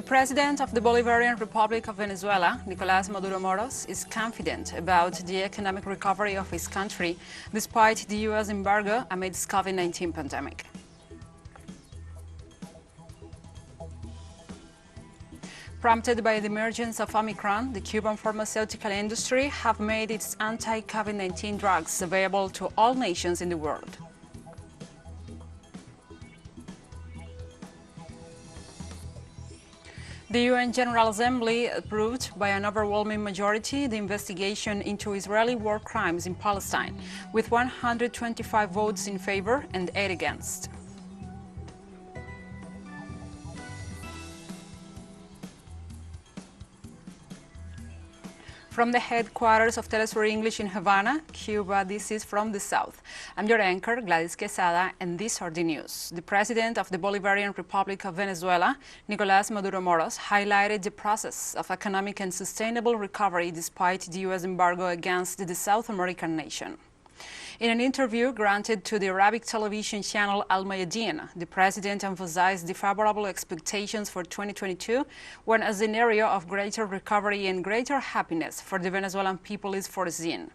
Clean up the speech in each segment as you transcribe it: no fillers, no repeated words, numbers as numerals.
President of the Bolivarian Republic of Venezuela, Nicolás Maduro Moros, is confident about the economic recovery of his country despite the U.S. embargo amidst COVID-19 pandemic. Prompted by the emergence of Migrant, the Cuban pharmaceutical industry have made its anti-COVID-19 drugs available to all nations in the world. The UN General Assembly approved by an overwhelming majority the investigation into Israeli war crimes in Palestine, with 125 votes in favor and 8 against. From the headquarters of TeleSUR English in Havana, Cuba, this is From the South. I'm your anchor, Gladys Quesada, and these are the news. The President of the Bolivarian Republic of Venezuela, Nicolás Maduro Moros, highlighted the process of economic and sustainable recovery despite the U.S. embargo against the South American nation. In an interview granted to the Arabic television channel Al Mayadeen, the president emphasized the favorable expectations for 2022 when a scenario of greater recovery and greater happiness for the Venezuelan people is foreseen.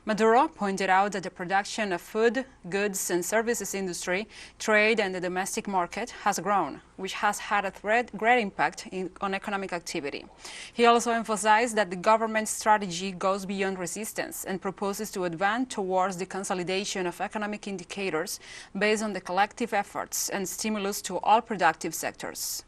Maduro pointed out that the production of food, goods and services industry, trade and the domestic market has grown, which has had a great impact on economic activity. He also emphasized that the government's strategy goes beyond resistance and proposes to advance towards the consolidation of economic indicators based on the collective efforts and stimulus to all productive sectors.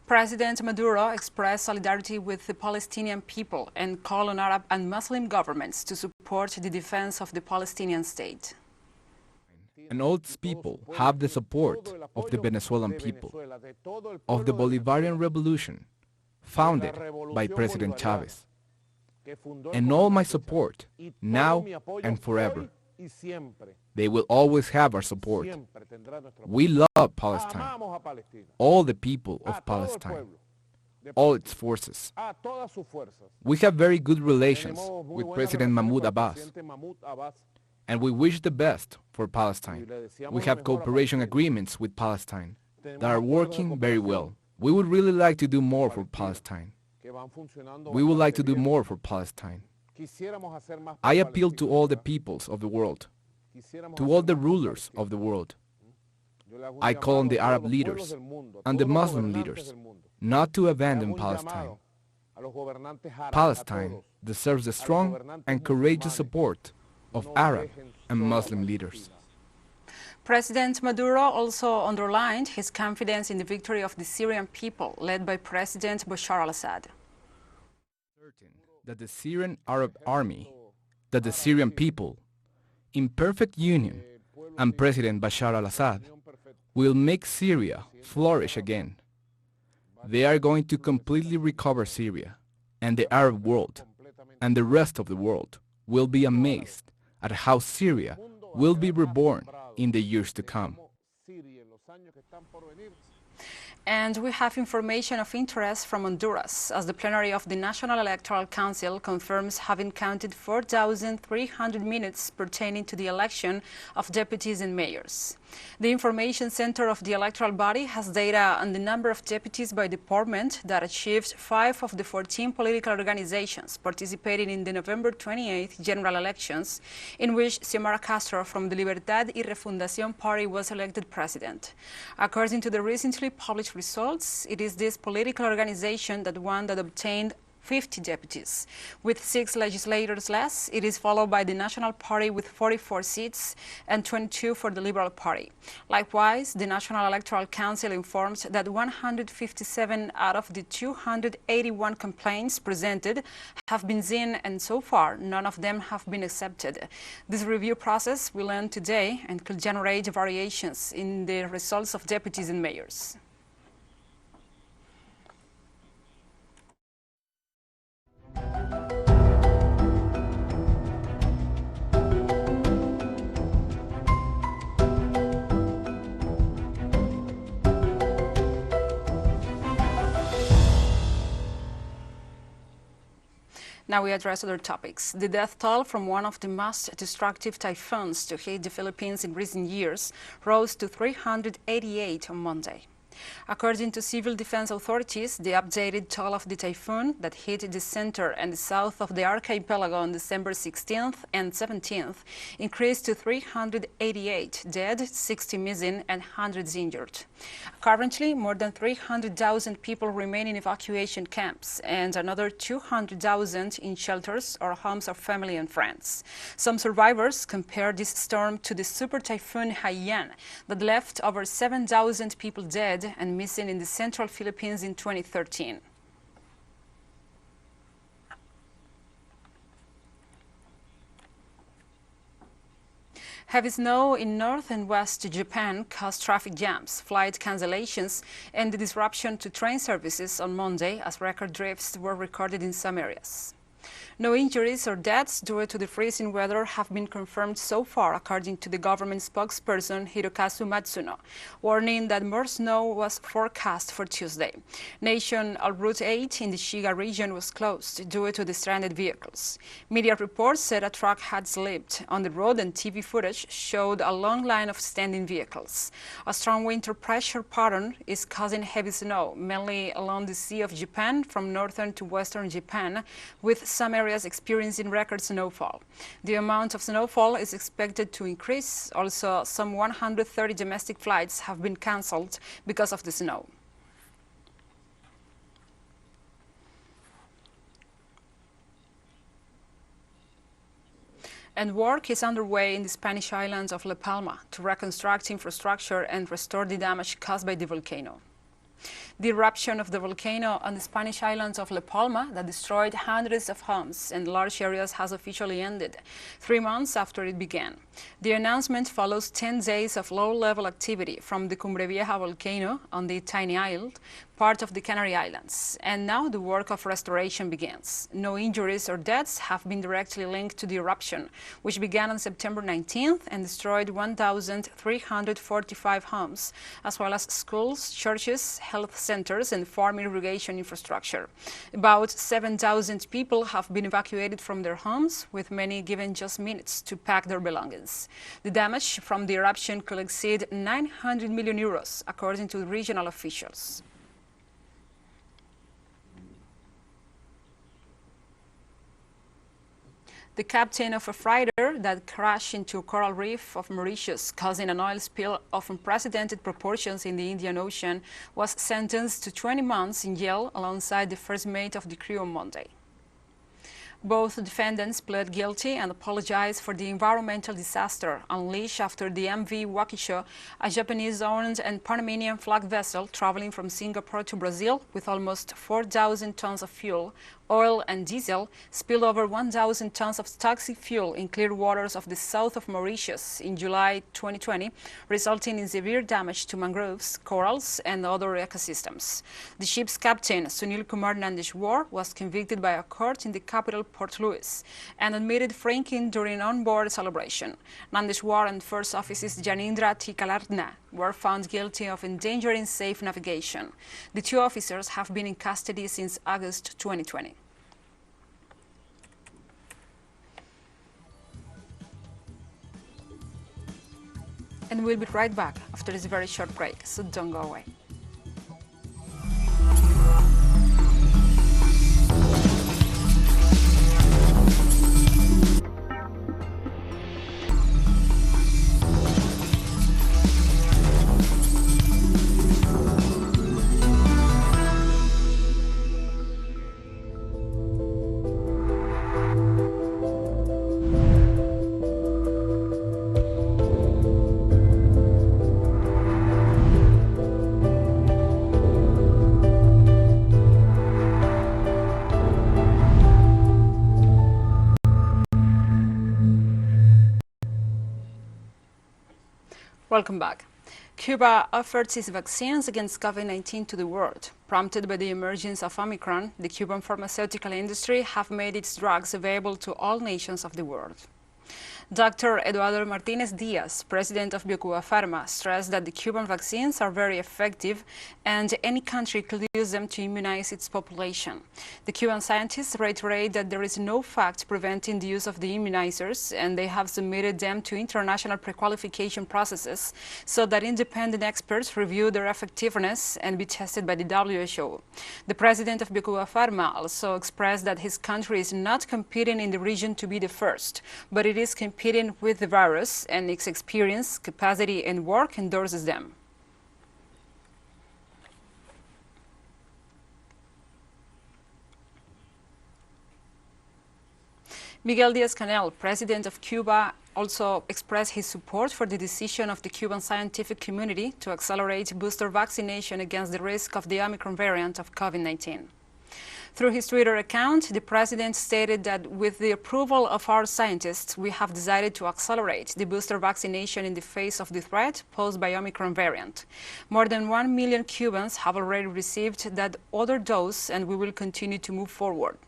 President Maduro expressed solidarity with the Palestinian people and called on Arab and Muslim governments to support the defense of the Palestinian state. And all its people have the support of the Venezuelan people, of the Bolivarian Revolution, founded by President Chavez. And all my support, now and forever. They will always have our support. We love Palestine, all the people of Palestine, all its forces. We have very good relations with President Mahmoud Abbas, and we wish the best for Palestine. We have cooperation agreements with Palestine that are working very well. We would really like to do more for Palestine. We would like to do more for Palestine. I appeal to all the peoples of the world, to all the rulers of the world. I call on the Arab leaders and the Muslim leaders not to abandon Palestine. Palestine deserves the strong and courageous support of Arab and Muslim leaders. President Maduro also underlined his confidence in the victory of the Syrian people, led by President Bashar al-Assad. That the Syrian Arab army, that the Syrian people, in perfect union, and President Bashar al-Assad, will make Syria flourish again. They are going to completely recover Syria, and the Arab world, and the rest of the world, will be amazed at how Syria will be reborn in the years to come. And we have information of interest from Honduras, as the plenary of the National Electoral Council confirms having counted 4,300 minutes pertaining to the election of deputies and mayors. The Information Center of the electoral body has data on the number of deputies by department that achieved 5 of the 14 political organizations participating in the November 28th general elections, in which Xiomara Castro from the Libertad y Refundación party was elected president. According to the recently published results, it is this political organization that obtained 50 deputies. With 6 legislators less, it is followed by the National Party with 44 seats and 22 for the Liberal Party. Likewise, the National Electoral Council informs that 157 out of the 281 complaints presented have been seen, and so far, none of them have been accepted. This review process will end today and could generate variations in the results of deputies and mayors. Now we address other topics. The death toll from one of the most destructive typhoons to hit the Philippines in recent years rose to 388 on Monday. According to civil defense authorities, the updated toll of the typhoon that hit the center and the south of the archipelago on December 16th and 17th increased to 388 dead, 60 missing, and hundreds injured. Currently, more than 300,000 people remain in evacuation camps and another 200,000 in shelters or homes of family and friends. Some survivors compare this storm to the super typhoon Haiyan that left over 7,000 people dead and missing in the central Philippines in 2013. Heavy snow in north and west Japan caused traffic jams, flight cancellations, and the disruption to train services on Monday as record drifts were recorded in some areas. No injuries or deaths due to the freezing weather have been confirmed so far, according to the government spokesperson Hirokazu Matsuno, warning that more snow was forecast for Tuesday. National Route 8 in the Shiga region was closed due to the stranded vehicles. Media reports said a truck had slipped on the road and TV footage showed a long line of standing vehicles. A strong winter pressure pattern is causing heavy snow, mainly along the Sea of Japan from northern to western Japan, with some areas experiencing record snowfall. The amount of snowfall is expected to increase. Also, some 130 domestic flights have been cancelled because of the snow. And work is underway in the Spanish islands of La Palma to reconstruct infrastructure and restore the damage caused by the volcano. The eruption of the volcano on the Spanish islands of La Palma that destroyed hundreds of homes and large areas has officially ended, 3 months after it began. The announcement follows 10 days of low-level activity from the Cumbre Vieja volcano on the tiny island, part of the Canary Islands, and now the work of restoration begins. No injuries or deaths have been directly linked to the eruption, which began on September 19th and destroyed 1,345 homes, as well as schools, churches, health centers, and farm irrigation infrastructure. About 7,000 people have been evacuated from their homes, with many given just minutes to pack their belongings. The damage from the eruption could exceed 900 million euros, according to regional officials. The captain of a freighter that crashed into a coral reef of Mauritius, causing an oil spill of unprecedented proportions in the Indian Ocean, was sentenced to 20 months in jail alongside the first mate of the crew on Monday. Both defendants pled guilty and apologized for the environmental disaster unleashed after the MV Waukesha, a Japanese-owned and Panamanian flag vessel traveling from Singapore to Brazil with almost 4,000 tons of fuel, oil and diesel, spilled over 1,000 tons of toxic fuel in clear waters of the south of Mauritius in July 2020, resulting in severe damage to mangroves, corals, and other ecosystems. The ship's captain, Sunil Kumar Nandeshwar, was convicted by a court in the capital Port Louis and admitted drinking during on-board celebration. Nandeshwar and First Officer Janindra Tikalarna were found guilty of endangering safe navigation. The two officers have been in custody since August 2020. And we'll be right back after this very short break, so don't go away. Welcome back. Cuba offered its vaccines against COVID-19 to the world. Prompted by the emergence of Omicron, the Cuban pharmaceutical industry have made its drugs available to all nations of the world. Dr. Eduardo Martinez Diaz, president of Cuba Pharma, stressed that the Cuban vaccines are very effective and any country could use them to immunize its population. The Cuban scientists reiterate that there is no fact preventing the use of the immunizers, and they have submitted them to international pre-qualification processes so that independent experts review their effectiveness and be tested by the WHO. The president of Cuba Pharma also expressed that his country is not competing in the region to be the first, but it is competing with the virus, and its experience, capacity, and work endorses them. Miguel Díaz-Canel, president of Cuba, also expressed his support for the decision of the Cuban scientific community to accelerate booster vaccination against the risk of the Omicron variant of COVID-19. Through his Twitter account, the president stated that with the approval of our scientists, we have decided to accelerate the booster vaccination in the face of the threat posed by Omicron variant. More than 1 million Cubans have already received that other dose, and we will continue to move forward.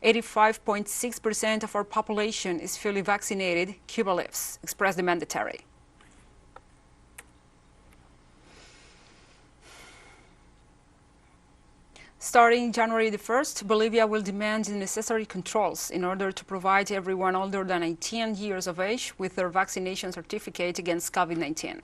85.6% of our population is fully vaccinated. Cuba lives, expressed the mandatory. Starting January the 1st, Bolivia will demand the necessary controls in order to provide everyone older than 18 years of age with their vaccination certificate against COVID-19.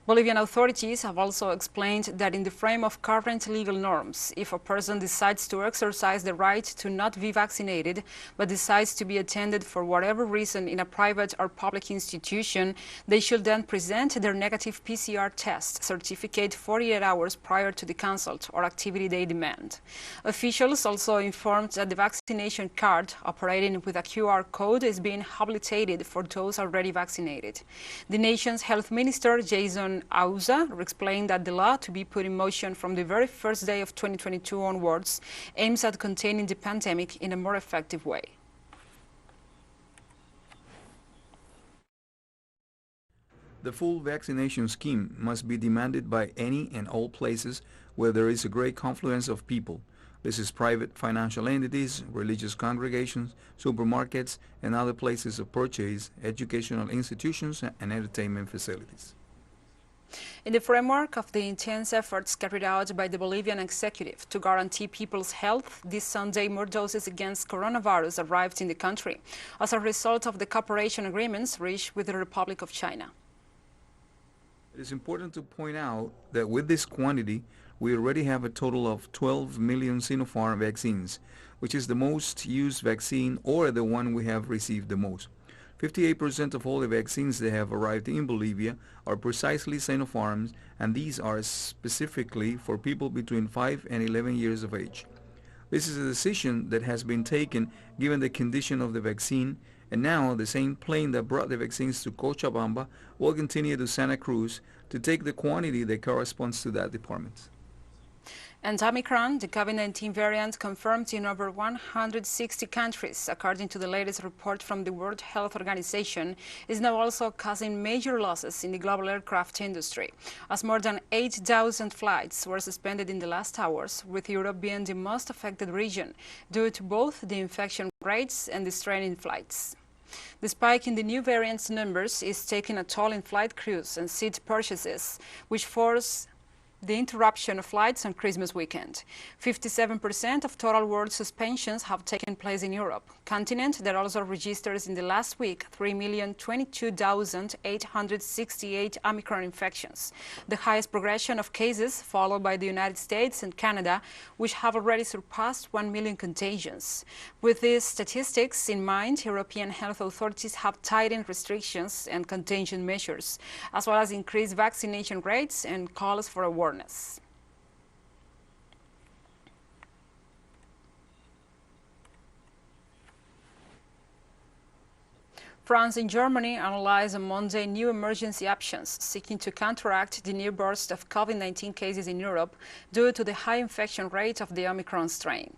Bolivian authorities have also explained that in the frame of current legal norms, if a person decides to exercise the right to not be vaccinated, but decides to be attended for whatever reason in a private or public institution, they should then present their negative PCR test certificate 48 hours prior to the consult or activity they demand. Officials also informed that the vaccination card operating with a QR code is being habilitated for those already vaccinated. The nation's health minister, Jason Auza, explained that the law, to be put in motion from the very first day of 2022 onwards, aims at containing the pandemic in a more effective way. The full vaccination scheme must be demanded by any and all places where there is a great confluence of people. This is private financial entities, religious congregations, supermarkets, and other places of purchase, educational institutions, and entertainment facilities. In the framework of the intense efforts carried out by the Bolivian executive to guarantee people's health, this Sunday more doses against coronavirus arrived in the country as a result of the cooperation agreements reached with the Republic of China. It is important to point out that with this quantity, we already have a total of 12 million Sinopharm vaccines, which is the most used vaccine or the one we have received the most. 58% of all the vaccines that have arrived in Bolivia are precisely Sinopharms, and these are specifically for people between 5 and 11 years of age. This is a decision that has been taken given the condition of the vaccine, and now the same plane that brought the vaccines to Cochabamba will continue to Santa Cruz to take the quantity that corresponds to that department. And Omicron, the COVID-19 variant confirmed in over 160 countries, according to the latest report from the World Health Organization, is now also causing major losses in the global aircraft industry, as more than 8,000 flights were suspended in the last hours, with Europe being the most affected region due to both the infection rates and the strain in flights. The spike in the new variant's numbers is taking a toll in flight crews and seat purchases, which force the interruption of flights on Christmas weekend. 57% of total world suspensions have taken place in Europe, continent that also registers in the last week 3,022,868 Omicron infections, the highest progression of cases, followed by the United States and Canada, which have already surpassed 1 million contagions. With these statistics in mind, European health authorities have tightened restrictions and contagion measures, as well as increased vaccination rates and calls for awareness. France and Germany analyzed on Monday new emergency options seeking to counteract the new burst of COVID-19 cases in Europe due to the high infection rate of the Omicron strain.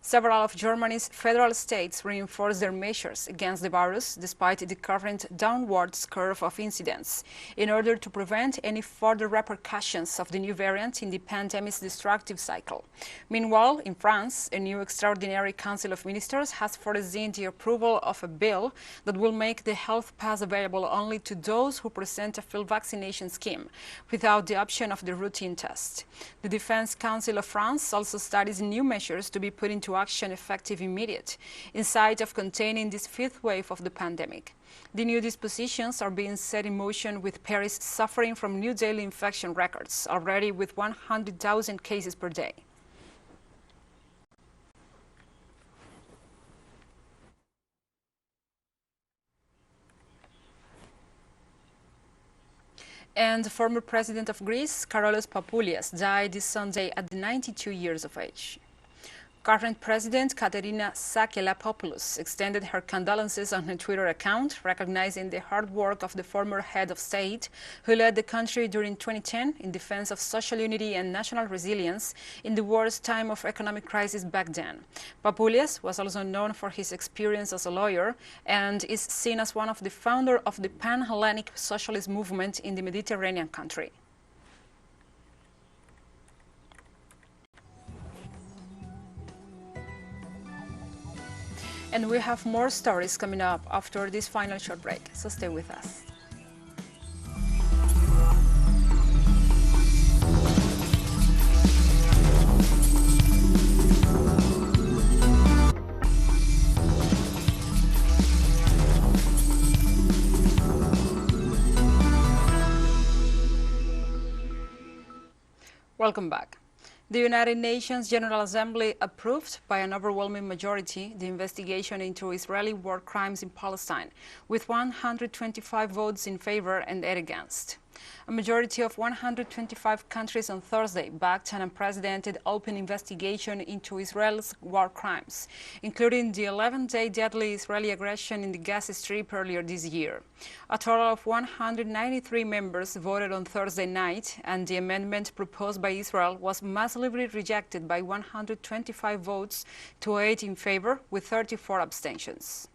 Several of Germany's federal states reinforced their measures against the virus despite the current downwards curve of incidents in order to prevent any further repercussions of the new variant in the pandemic's destructive cycle. Meanwhile, in France, a new extraordinary Council of Ministers has foreseen the approval of a bill that will make the health pass available only to those who present a full vaccination scheme, without the option of the routine test. The Defense Council of France also studies new measures to be put into action effective immediate, in sight of containing this fifth wave of the pandemic. The new dispositions are being set in motion with Paris suffering from new daily infection records, already with 100,000 cases per day. And the former president of Greece, Papoulias, died this Sunday at 92 years of age. Current President Katerina Sakelapopoulos extended her condolences on her Twitter account, recognizing the hard work of the former head of state, who led the country during 2010 in defense of social unity and national resilience in the worst time of economic crisis back then. Papoulias was also known for his experience as a lawyer and is seen as one of the founders of the pan-Hellenic socialist movement in the Mediterranean country. And we have more stories coming up after this final short break, so stay with us. Welcome back. The United Nations General Assembly approved by an overwhelming majority the investigation into Israeli war crimes in Palestine, with 125 votes in favor and 8 against. A majority of 125 countries on Thursday backed an unprecedented open investigation into Israel's war crimes, including the 11-day deadly Israeli aggression in the Gaza Strip earlier this year. A total of 193 members voted on Thursday night, and the amendment proposed by Israel was massively rejected by 125 votes to 8 in favor, with 34 abstentions.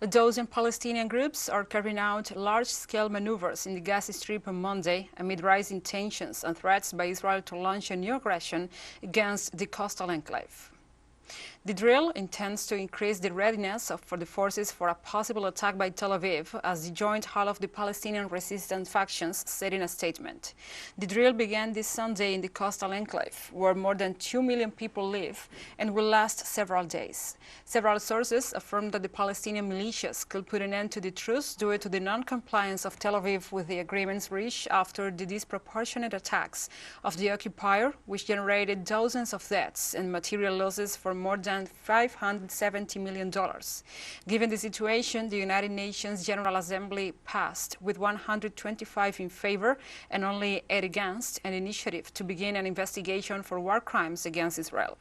A dozen Palestinian groups are carrying out large-scale maneuvers in the Gaza Strip on Monday amid rising tensions and threats by Israel to launch a new aggression against the coastal enclave. The drill intends to increase the readiness for the forces for a possible attack by Tel Aviv, as the Joint Hall of the Palestinian resistance factions said in a statement. The drill began this Sunday in the coastal enclave, where more than 2 million people live, and will last several days. Several sources affirmed that the Palestinian militias could put an end to the truce due to the non-compliance of Tel Aviv with the agreements reached after the disproportionate attacks of the occupier, which generated dozens of deaths and material losses for more than $570 million. Given the situation, the United Nations General Assembly passed, with 125 in favor and only 8 against, an initiative to begin an investigation for war crimes against Israel.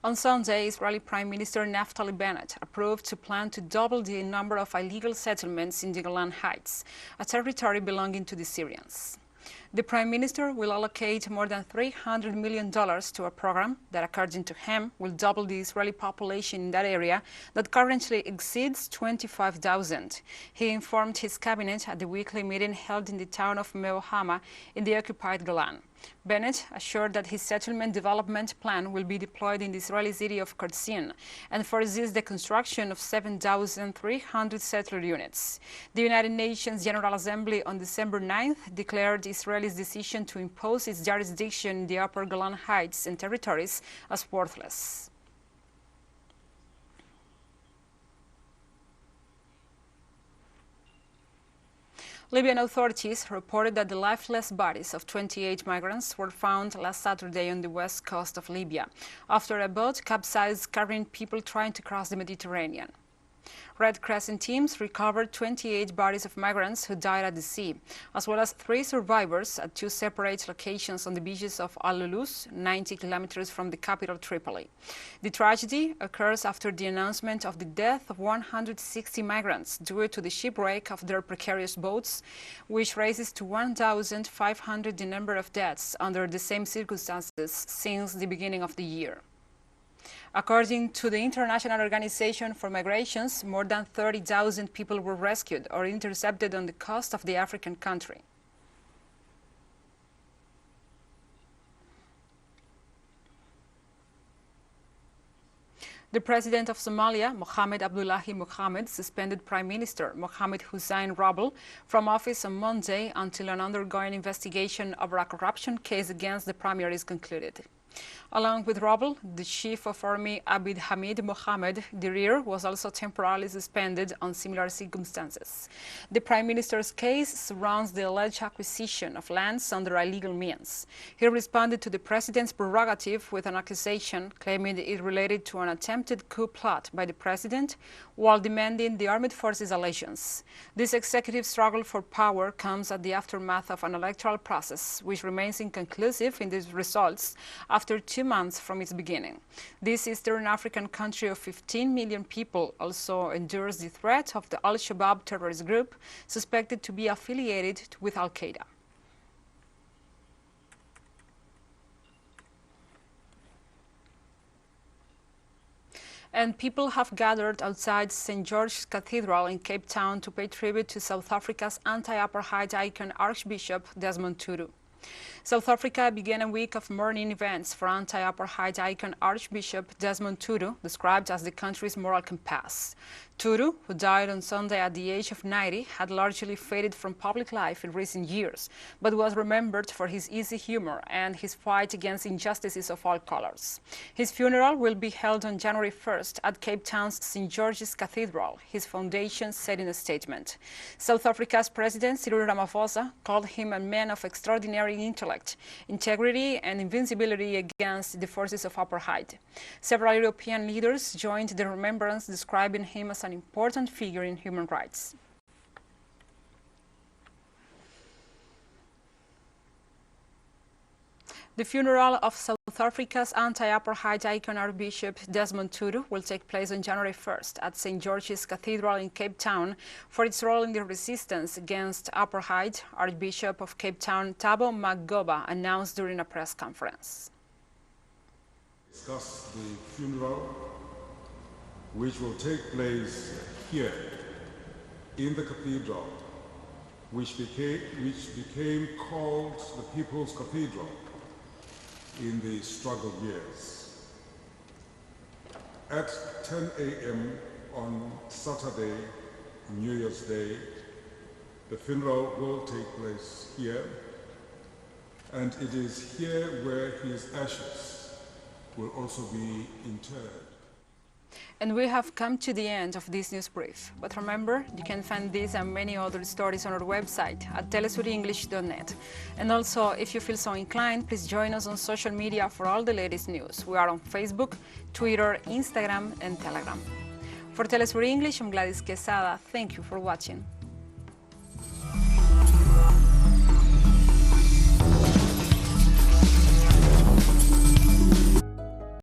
On Sunday, Israeli Prime Minister Naftali Bennett approved a plan to double the number of illegal settlements in the Golan Heights, a territory belonging to the Syrians. The Prime Minister will allocate more than $300 million to a program that, according to him, will double the Israeli population in that area that currently exceeds 25,000. He informed his cabinet at the weekly meeting held in the town of Meohama in the occupied Golan. Bennett assured that his settlement development plan will be deployed in the Israeli city of Khartoum and foresees the construction of 7,300 settler units. The United Nations General Assembly on December 9th declared Israel's decision to impose its jurisdiction in the Upper Golan Heights and territories as worthless. Libyan authorities reported that the lifeless bodies of 28 migrants were found last Saturday on the west coast of Libya after a boat capsized carrying people trying to cross the Mediterranean. Red Crescent teams recovered 28 bodies of migrants who died at the sea, as well as 3 survivors at 2 separate locations on the beaches of Al-Lulus, 90 kilometers from the capital Tripoli. The tragedy occurs after the announcement of the death of 160 migrants due to the shipwreck of their precarious boats, which raises to 1,500 the number of deaths under the same circumstances since the beginning of the year. According to the International Organization for Migrations, more than 30,000 people were rescued or intercepted on the coast of the African country. The president of Somalia, Mohamed Abdullahi Mohamed, suspended Prime Minister Mohamed Hussein Roble from office on Monday until an ongoing investigation over a corruption case against the premier is concluded. Along with Roble, the chief of army Abid Hamid Mohamed Dirir was also temporarily suspended on similar circumstances. The prime minister's case surrounds the alleged acquisition of lands under illegal means. He responded to the president's prerogative with an accusation claiming it related to an attempted coup plot by the president while demanding the armed forces allegiance. This executive struggle for power comes at the aftermath of an electoral process which remains inconclusive in its results after 2 months from its beginning. This Eastern African country of 15 million people also endures the threat of the Al-Shabaab terrorist group suspected to be affiliated with Al-Qaeda. And people have gathered outside St. George's Cathedral in Cape Town to pay tribute to South Africa's anti-apartheid icon Archbishop Desmond Tutu. South Africa began a week of mourning events for anti-apartheid icon Archbishop Desmond Tutu, described as the country's moral compass. Tutu, who died on Sunday at the age of 90, had largely faded from public life in recent years, but was remembered for his easy humor and his fight against injustices of all colors. His funeral will be held on January 1st at Cape Town's St. George's Cathedral, his foundation said in a statement. South Africa's President Cyril Ramaphosa called him a man of extraordinary intellect, integrity, and invincibility against the forces of apartheid. Several European leaders joined the remembrance, describing him as an important figure in human rights. The funeral of South Africa's anti-apartheid icon Archbishop Desmond Tutu will take place on January 1st at St. George's Cathedral in Cape Town for its role in the resistance against apartheid, Archbishop of Cape Town Thabo Makgoba announced during a press conference. Discuss the funeral, which will take place here in the cathedral, which became called the People's Cathedral in the struggle years. At 10 a.m. on Saturday, New Year's Day, the funeral will take place here, and it is here where his ashes will also be interred. And we have come to the end of this news brief. But remember, you can find this and many other stories on our website at telesurenglish.net. And also, if you feel so inclined, please join us on social media for all the latest news. We are on Facebook, Twitter, Instagram, and Telegram. For TeleSUR English, I'm Gladys Quesada. Thank you for watching.